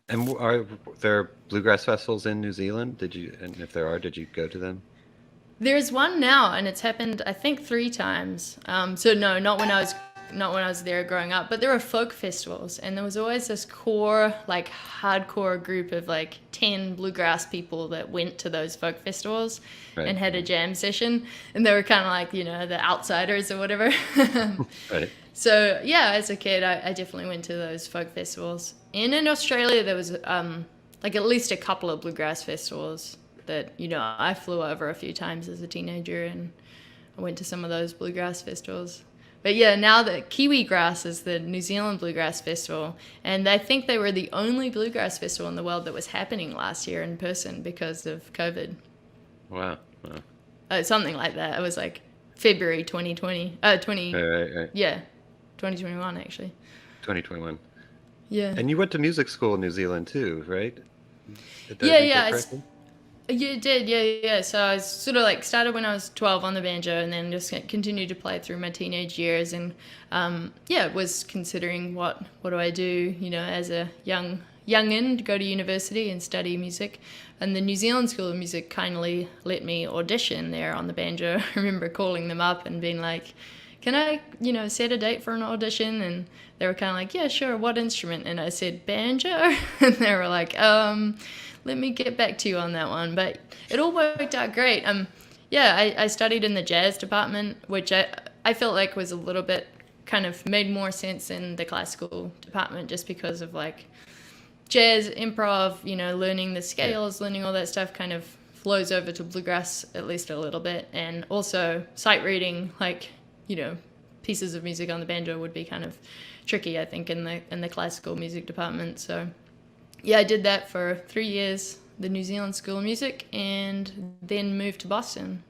And are there bluegrass festivals in New Zealand? And if there are, did you go to them? There's one now, and it's happened I think 3 times. So no, not when I was there growing up, but there were folk festivals, and there was always this core, like hardcore group of like 10 bluegrass people that went to those folk festivals Right. and had a jam session, and they were kind of like the outsiders or whatever. Right. So yeah, as a kid, I definitely went to those folk festivals. And in Australia, there was like at least a couple of bluegrass festivals that I flew over a few times as a teenager, and I went to some of those bluegrass festivals. But yeah, now that Kiwigrass is the New Zealand Bluegrass Festival, and I think they were the only bluegrass festival in the world that was happening last year in person because of COVID. Wow. Wow. Something like that. It was like February 2020. Right, right, right. Yeah, 2021 actually. 2021. Yeah. And you went to music school in New Zealand too, right? Did I Yeah, read yeah. that correctly? You did, yeah, yeah. So I sort of like started when I was 12 on the banjo, and then just continued to play through my teenage years, and yeah, was considering what do I do, as a youngin, to go to university and study music, and the New Zealand School of Music kindly let me audition there on the banjo. I remember calling them up and being like, "Can I, set a date for an audition?" And they were kind of like, "Yeah, sure. What instrument?" And I said, "Banjo," and they were like, let me get back to you on that one. But it all worked out great. Yeah, I studied in the jazz department, which I felt like was a little bit kind of made more sense in the classical department just because of like jazz, improv, learning the Yeah. scales, learning all that stuff kind of flows over to bluegrass at least a little bit. And also sight reading, like, pieces of music on the banjo would be kind of tricky, I think, in the classical music department. So yeah, I did that for 3 years, the New Zealand School of Music, and then moved to Boston.